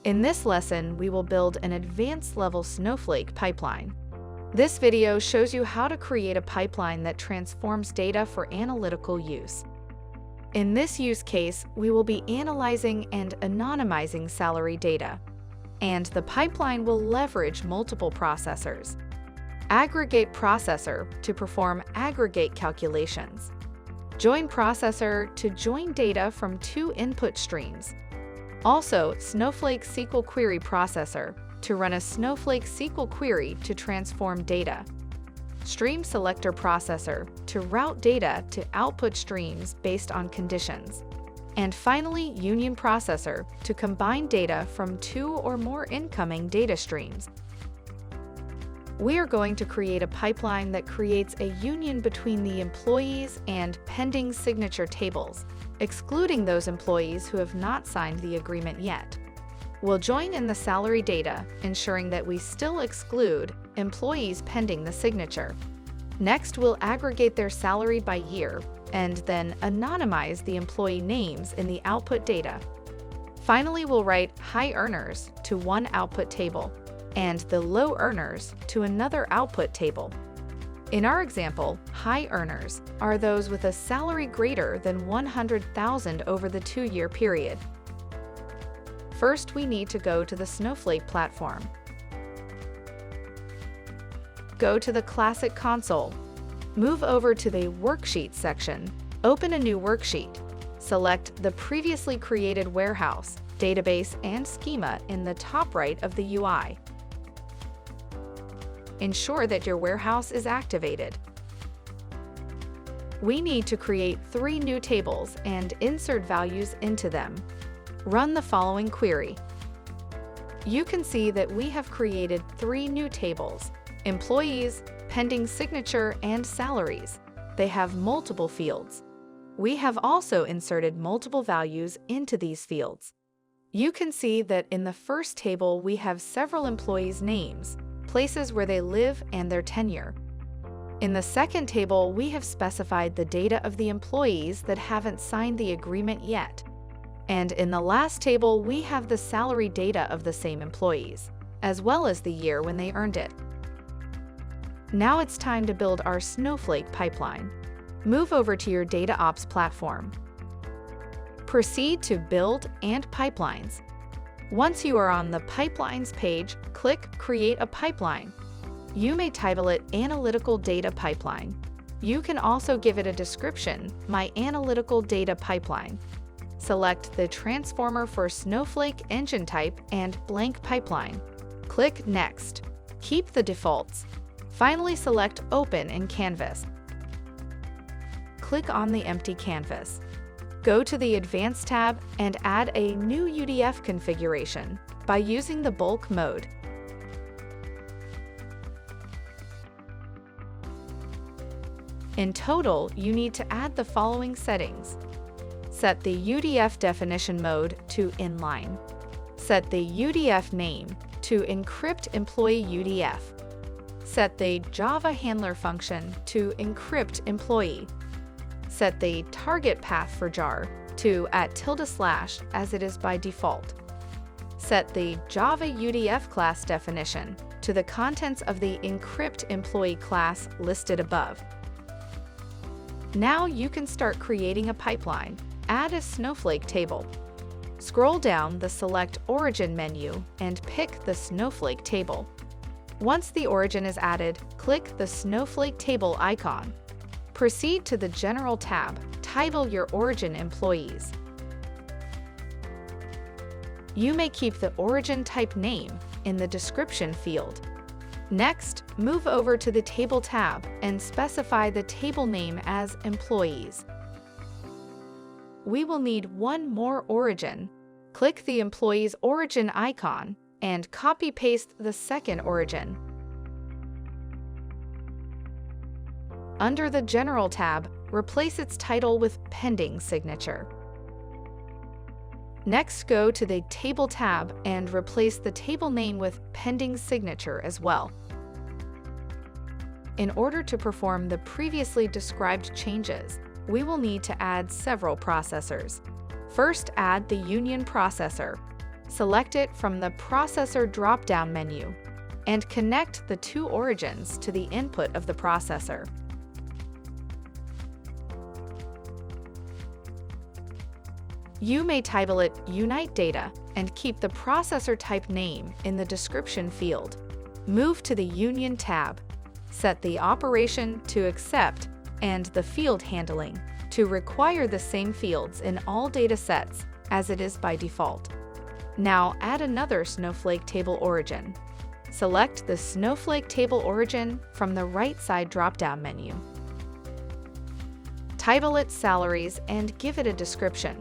In this lesson, we will build an advanced-level Snowflake pipeline. This video shows you how to create a pipeline that transforms data for analytical use. In this use case, we will be analyzing and anonymizing salary data, and the pipeline will leverage multiple processors. Aggregate processor to perform aggregate calculations. Join processor to join data from two input streams. Also, Snowflake SQL query processor to run a Snowflake SQL query to transform data. Stream selector processor to route data to output streams based on conditions. And finally, union processor to combine data from two or more incoming data streams. We are going to create a pipeline that creates a union between the employees and pending signature tables, excluding those employees who have not signed the agreement yet. We'll join in the salary data, ensuring that we still exclude employees pending the signature. Next, we'll aggregate their salary by year and then anonymize the employee names in the output data. Finally, we'll write high earners to one output table and the low earners to another output table. In our example, high earners are those with a salary greater than $100,000 over the 2-year period. First, we need to go to the Snowflake platform. Go to the Classic console. Move over to the Worksheet section. Open a new worksheet. Select the previously created warehouse, database, and schema in the top right of the UI. Ensure that your warehouse is activated. We need to create 3 new tables and insert values into them. Run the following query. You can see that we have created 3 new tables: employees, pending signature, and salaries. They have multiple fields. We have also inserted multiple values into these fields. You can see that in the first table we have several employees' names, places where they live, and their tenure. In the second table, we have specified the data of the employees that haven't signed the agreement yet. And in the last table, we have the salary data of the same employees, as well as the year when they earned it. Now it's time to build our Snowflake pipeline. Move over to your DataOps platform. Proceed to Build and Pipelines. Once you are on the Pipelines page, click Create a Pipeline. You may title it Analytical Data Pipeline. You can also give it a description, My Analytical Data Pipeline. Select the transformer for Snowflake engine type and blank pipeline. Click Next. Keep the defaults. Finally, select Open in Canvas. Click on the empty canvas. Go to the Advanced tab and add a new UDF configuration by using the bulk mode. In total, you need to add the following settings. Set the UDF definition mode to inline. Set the UDF name to encrypt employee UDF. Set the Java handler function to encrypt employee. Set the target path for jar to @tilde/ as it is by default. Set the Java UDF class definition to the contents of the encrypt employee class listed above. Now you can start creating a pipeline. Add a Snowflake table. Scroll down the Select Origin menu and pick the Snowflake table. Once the origin is added, click the Snowflake table icon. Proceed to the General tab. Title your origin employees. You may keep the origin type name in the description field. Next, move over to the Table tab and specify the table name as Employees. We will need one more origin. Click the employee's origin icon and copy-paste the second origin. Under the General tab, replace its title with Pending Signature. Next, go to the Table tab and replace the table name with Pending Signature as well. In order to perform the previously described changes, we will need to add several processors. First, add the union processor. Select it from the Processor drop-down menu and connect the two origins to the input of the processor. You may title it Unite Data and keep the processor type name in the description field. Move to the Union tab. Set the operation to accept and the field handling to require the same fields in all data sets as it is by default. Now add another Snowflake table origin. Select the Snowflake table origin from the right side drop-down menu. Title it Salaries and give it a description.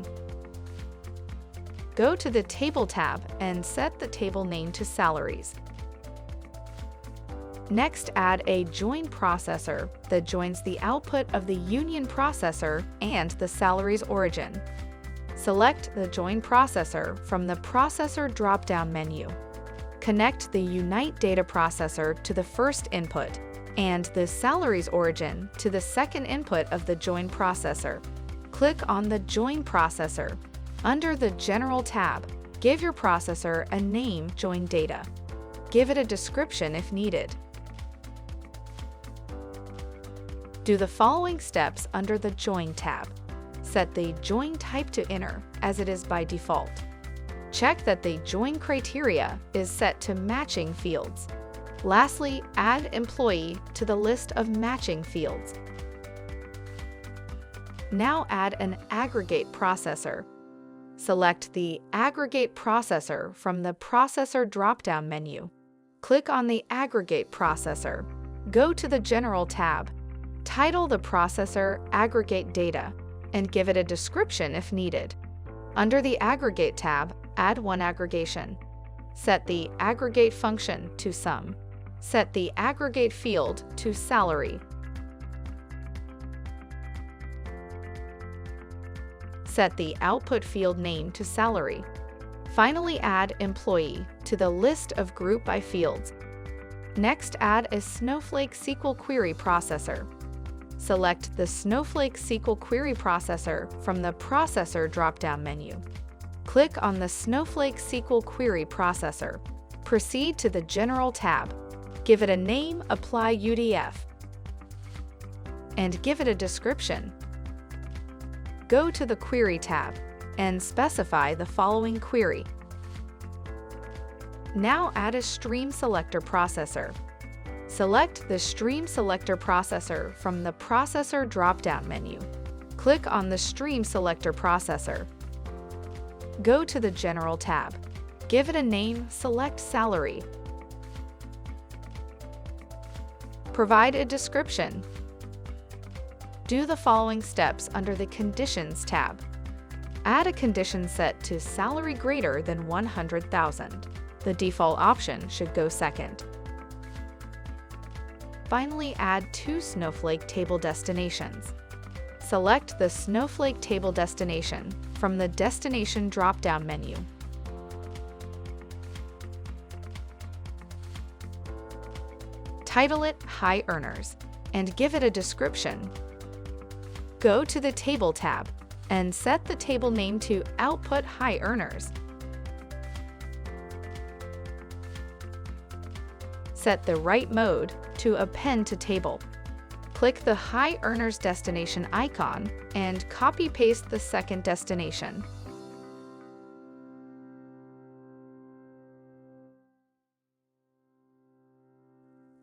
Go to the Table tab and set the table name to Salaries. Next, add a join processor that joins the output of the Union processor and the Salaries origin. Select the join processor from the Processor drop-down menu. Connect the Unite Data processor to the first input and the Salaries origin to the second input of the join processor. Click on the Join processor. Under the General tab, give your processor a name Join Data. Give it a description if needed. Do the following steps under the Join tab. Set the Join type to Inner, as it is by default. Check that the Join criteria is set to Matching fields. Lastly, add Employee to the list of matching fields. Now add an Aggregate processor. Select the Aggregate processor from the Processor drop-down menu. Click on the Aggregate processor. Go to the General tab. Title the processor Aggregate Data and give it a description if needed. Under the Aggregate tab, add one aggregation. Set the Aggregate function to Sum. Set the Aggregate field to Salary. Set the Output field name to Salary. Finally, add Employee to the list of Group by fields. Next, add a Snowflake SQL query processor. Select the Snowflake SQL query processor from the Processor drop-down menu. Click on the Snowflake SQL query processor. Proceed to the General tab. Give it a name, Apply UDF, and give it a description. Go to the Query tab and specify the following query. Now add a Stream Selector processor. Select the Stream Selector processor from the Processor drop-down menu. Click on the Stream Selector processor. Go to the General tab. Give it a name, Select Salary. Provide a description. Do the following steps under the Conditions tab. Add a condition set to salary greater than 100,000. The default option should go second. Finally, add two Snowflake table destinations. Select the Snowflake table destination from the Destination drop-down menu. Title it High Earners and give it a description. Go to the Table tab and set the table name to Output High Earners. Set the Write mode to Append to Table. Click the High Earners destination icon and copy-paste the second destination.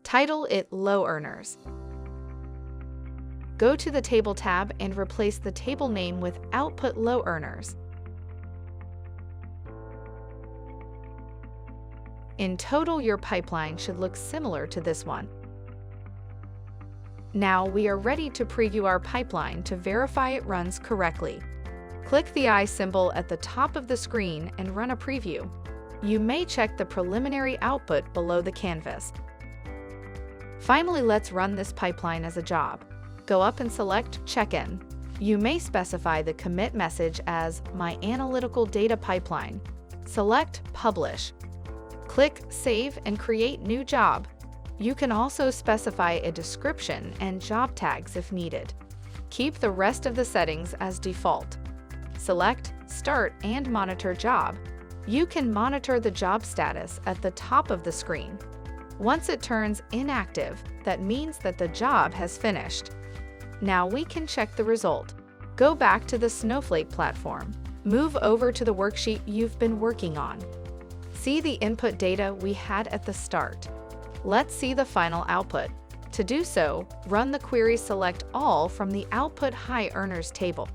Title it Low Earners. Go to the Table tab and replace the table name with Output Low Earners. In total, your pipeline should look similar to this one. Now we are ready to preview our pipeline to verify it runs correctly. Click the eye symbol at the top of the screen and run a preview. You may check the preliminary output below the canvas. Finally, let's run this pipeline as a job. Go up and select Check-in. You may specify the commit message as My Analytical Data Pipeline. Select Publish. Click Save and create new job. You can also specify a description and job tags if needed. Keep the rest of the settings as default. Select Start and Monitor Job. You can monitor the job status at the top of the screen. Once it turns inactive, that means that the job has finished. Now we can check the result. Go back to the Snowflake platform. Move over to the worksheet you've been working on. See the input data we had at the start. Let's see the final output. To do so, run the query Select All from the Output High Earners table.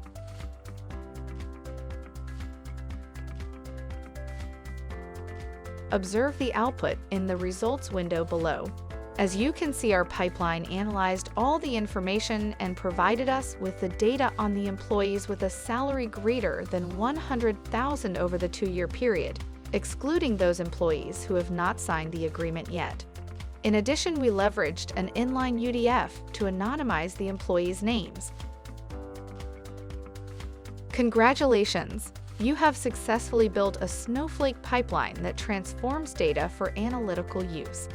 Observe the output in the results window below. As you can see, our pipeline analyzed all the information and provided us with the data on the employees with a salary greater than $100,000 over the 2-year period, excluding those employees who have not signed the agreement yet. In addition, we leveraged an inline UDF to anonymize the employees' names. Congratulations! You have successfully built a Snowflake pipeline that transforms data for analytical use.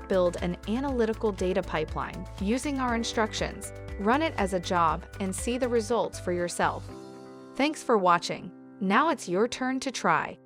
Build an analytical data pipeline using our instructions, run it as a job, and see the results for yourself. Thanks for watching. Now it's your turn to try.